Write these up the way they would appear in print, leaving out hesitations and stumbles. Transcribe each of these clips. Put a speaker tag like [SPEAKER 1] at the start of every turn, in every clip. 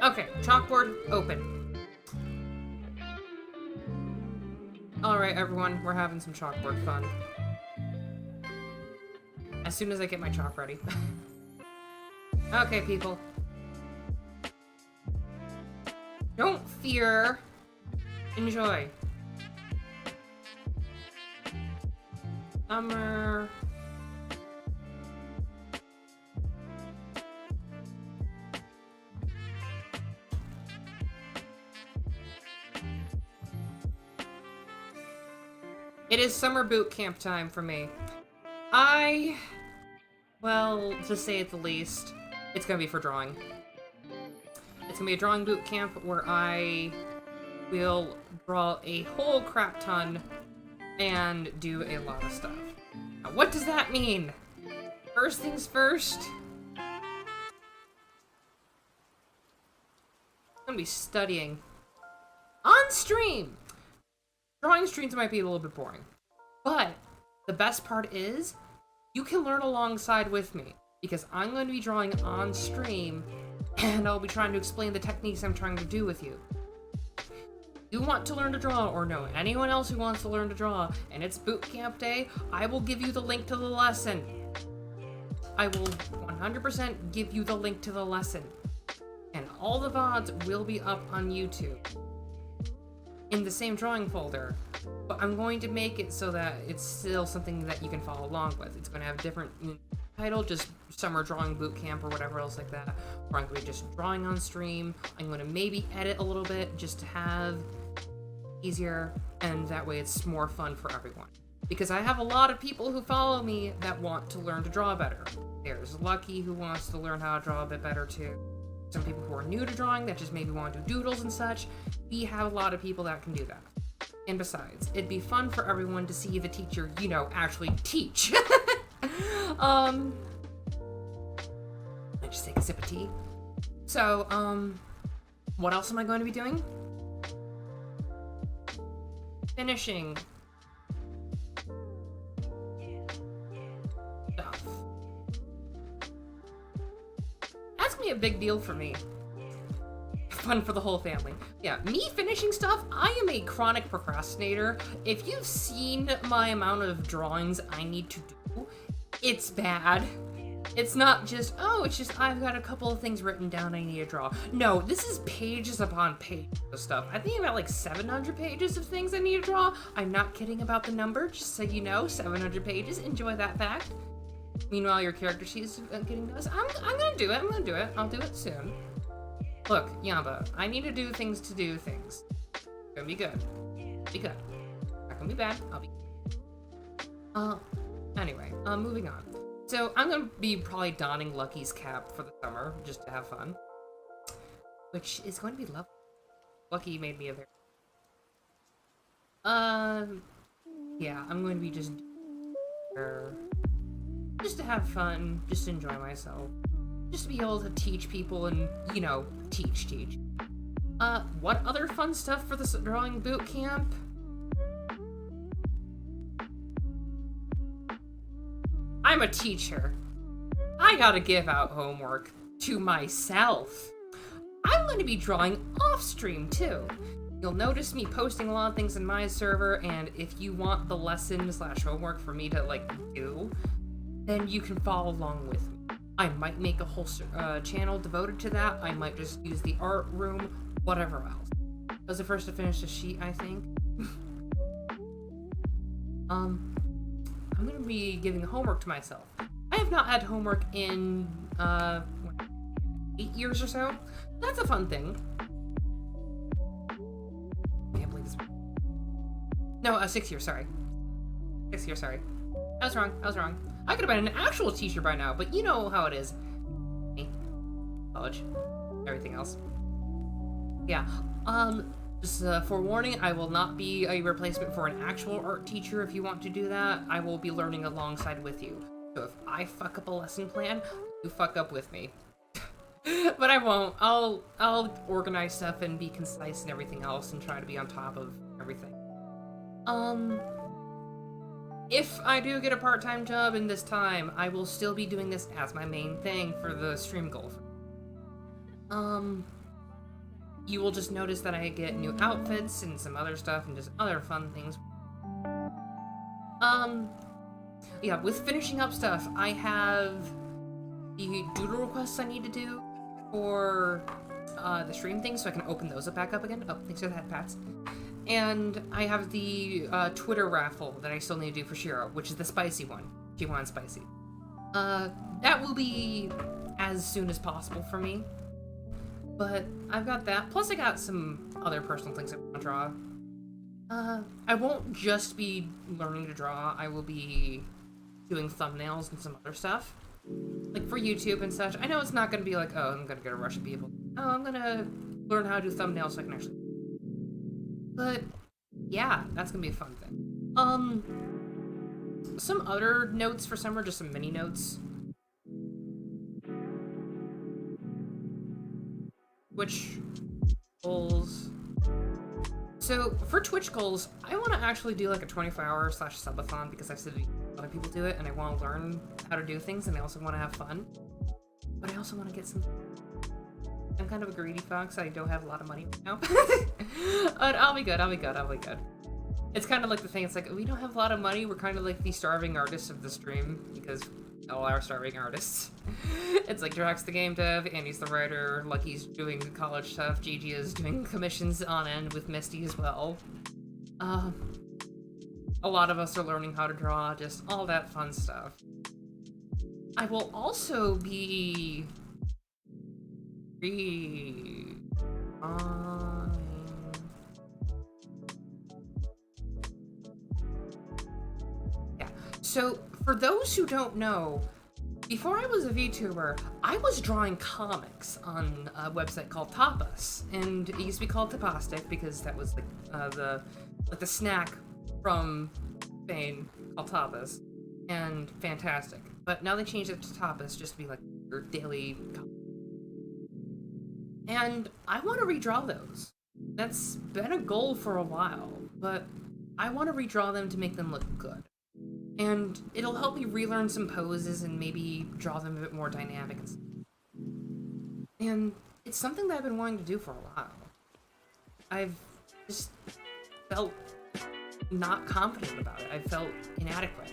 [SPEAKER 1] Okay, chalkboard open. Alright, everyone, we're having some chalkboard fun. As soon as I get my chalk ready. Okay, people. Don't fear. Enjoy. Summer. It is summer boot camp time for me. Well, to say it the least, it's gonna be for drawing. It's gonna be a drawing boot camp where I will draw a whole crap ton and do a lot of stuff. Now, what does that mean? First things first, I'm gonna be studying on stream. Drawing streams might be a little bit boring, but the best part is you can learn alongside with me because I'm going to be drawing on stream and I'll be trying to explain the techniques I'm trying to do with you. You want to learn to draw or know anyone else who wants to learn to draw and it's boot camp day, I will give you the link to the lesson. I will 100% give you the link to the lesson. And all the VODs will be up on YouTube in the same drawing folder, but I'm going to make it so that it's still something that you can follow along with. It's going to have a different title, just Summer Drawing Boot Camp or whatever else like that, or I'm going to be just drawing on stream. I'm going to maybe edit a little bit just to have easier, and that way it's more fun for everyone. Because I have a lot of people who follow me that want to learn to draw better. There's Lucky who wants to learn how to draw a bit better too. Some people who are new to drawing that just maybe want to do doodles and such. We have a lot of people that can do that. And besides, it'd be fun for everyone to see the teacher, you know, actually teach. I just take a sip of tea. So, what else am I going to be doing? Finishing stuff. That's gonna be a big deal for me. Fun for the whole family. Yeah, me finishing stuff, I am a chronic procrastinator. If you've seen my amount of drawings I need to do, it's bad. It's not just, oh, it's just I've got a couple of things written down I need to draw. No, this is pages upon pages of stuff. I think about like 700 pages of things I need to draw. I'm not kidding about the number, just so you know, 700 pages. Enjoy that fact. Meanwhile, your character sheet is getting those. I'm gonna do it. I'm gonna do it. I'll do it soon. Look, Yamba, I need to do things to do things. It's gonna be good. Be good. Not gonna be bad. I'll be. Anyway, moving on. So I'm gonna be probably donning Lucky's cap for the summer just to have fun, which is going to be lovely. Lucky made me a very. Yeah, I'm going to be just to have fun, just to enjoy myself. Just to be able to teach people and, you know, teach. What other fun stuff for this drawing boot camp? I'm a teacher. I gotta give out homework to myself. I'm gonna be drawing off stream too. You'll notice me posting a lot of things in my server, and if you want the lesson/homework for me to, like, do, then you can follow along with me. I might make a whole channel devoted to that. I might just use the art room, whatever else. I was the first to finish the sheet, I think. I'm gonna be giving homework to myself. I have not had homework in, 8 years or so. That's a fun thing. I can't believe this. No, 6 years, sorry. 6 years, sorry. I was wrong. I could have been an actual teacher by now, but you know how it is. Me. College. Everything else. Yeah. Just forewarning, I will not be a replacement for an actual art teacher. If you want to do that, I will be learning alongside with you. So if I fuck up a lesson plan, you fuck up with me. But I won't. I'll organize stuff and be concise and everything else and try to be on top of everything. If I do get a part-time job in this time, I will still be doing this as my main thing for the stream goal. you will just notice that I get new outfits and some other stuff and just other fun things. Yeah, with finishing up stuff, I have the doodle requests I need to do for the stream thing, so I can open those back up again. Oh, thanks for that, Pats. And I have the Twitter raffle that I still need to do for Shiro, which is the spicy one. She wants spicy. That will be as soon as possible for me. But I've got that. Plus I got some other personal things I want to draw. I won't just be learning to draw. I will be doing thumbnails and some other stuff. Like for YouTube and such. I know it's not going to be like, oh, I'm going to get a rush of people. Oh, I'm going to learn how to do thumbnails so I can actually... But, yeah, that's going to be a fun thing. Some other notes for summer, just some mini notes. Twitch goals. So, for Twitch goals, I want to actually do like a 24-hour / subathon because I've seen other people do it and I want to learn how to do things and I also want to have fun. But I also want to get some... I'm kind of a greedy fox. I don't have a lot of money right now. But I'll be good. It's kind of like the thing. It's like, we don't have a lot of money. We're kind of like the starving artists of the stream because all our starving artists. It's like Drax the game dev, Andy's the writer, Lucky's doing college stuff, Gigi is doing commissions on end with Misty as well. A lot of us are learning how to draw, just all that fun stuff. I will also be... Yeah. So, for those who don't know, before I was a VTuber, I was drawing comics on a website called Tapas, and it used to be called Tapastic because that was like the snack from Spain called Tapas, and fantastic. But now they changed it to Tapas just to be like your daily comic. And I want to redraw those. That's been a goal for a while, but I want to redraw them to make them look good. And it'll help me relearn some poses and maybe draw them a bit more dynamic. And it's something that I've been wanting to do for a while. I've just felt not confident about it. I felt inadequate.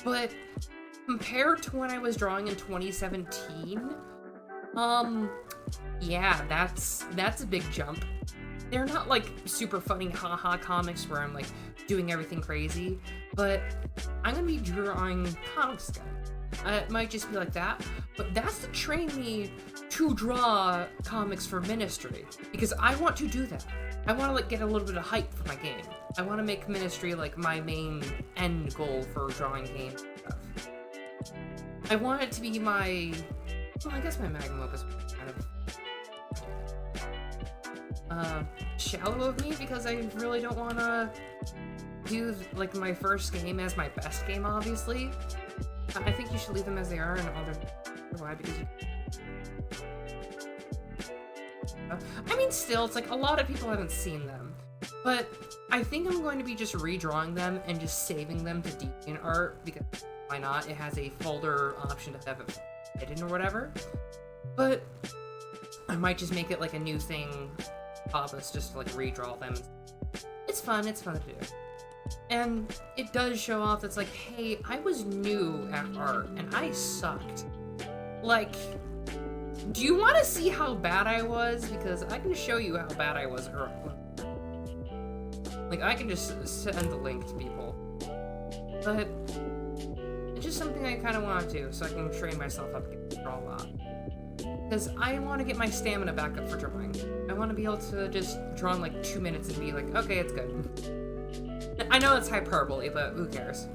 [SPEAKER 1] But compared to when I was drawing in 2017, yeah, that's a big jump. They're not like super funny haha comics where I'm like doing everything crazy, but I'm gonna be drawing comics again. It might just be like that, but that's to train me to draw comics for Ministry, because I want to do that. I want to like get a little bit of hype for my game. I want to make Ministry like my main end goal for drawing games and stuff. I want it to be my, well, I guess my magnum opus kind of shallow of me because I really don't want to do like my first game as my best game, obviously. I think you should leave them as they are, and why? Because I mean, still, it's like a lot of people haven't seen them, but I think I'm going to be just redrawing them and just saving them to DeviantArt because why not? It has a folder option to have it hidden or whatever. But I might just make it like a new thing. Tapas, just to like redraw them. It's fun to do. And it does show off that's like, hey, I was new at art and I sucked. Like, do you want to see how bad I was? Because I can show you how bad I was early. Like, I can just send the link to people. But it's just something I kind of want to do so I can train myself up to draw a lot. Because I want to get my stamina back up for drawing. I want to be able to just draw in like 2 minutes and be like, okay, it's good. I know it's hyperbole, but who cares?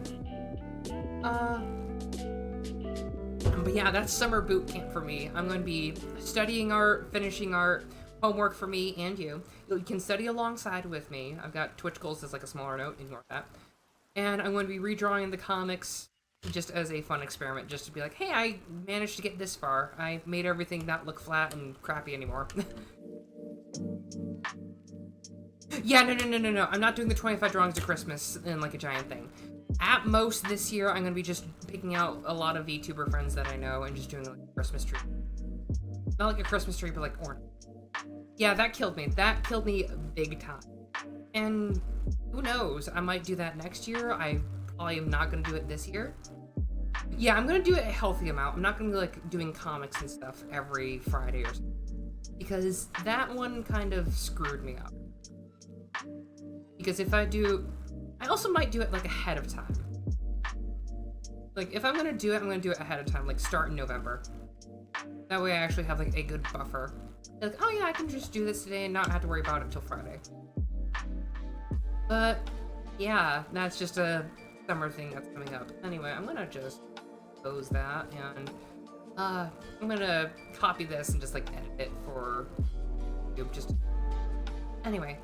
[SPEAKER 1] But yeah, that's summer boot camp for me. I'm going to be studying art, finishing art, homework for me and you. You can study alongside with me. I've got Twitch goals as like a smaller note, ignore that. And I'm going to be redrawing the comics just as a fun experiment, just to be like, hey, I managed to get this far. I made everything not look flat and crappy anymore. Yeah, no. I'm not doing the 25 drawings of Christmas in like a giant thing. At most this year, I'm gonna be just picking out a lot of VTuber friends that I know and just doing like a Christmas tree. Not like a Christmas tree, but like orange. Yeah, that killed me. That killed me big time. And who knows? I might do that next year. I probably am not going to do it this year. Yeah, I'm going to do it a healthy amount. I'm not going to be like doing comics and stuff every Friday or something. Because that one kind of screwed me up. Because if I do... I also might do it like ahead of time. Like, if I'm going to do it, I'm going to do it ahead of time. Like, start in November. That way I actually have like a good buffer. Like, oh yeah, I can just do this today and not have to worry about it until Friday. But yeah, that's just a summer thing that's coming up. Anyway, I'm gonna just close that and I'm gonna copy this and just like edit it for YouTube. Just anyway,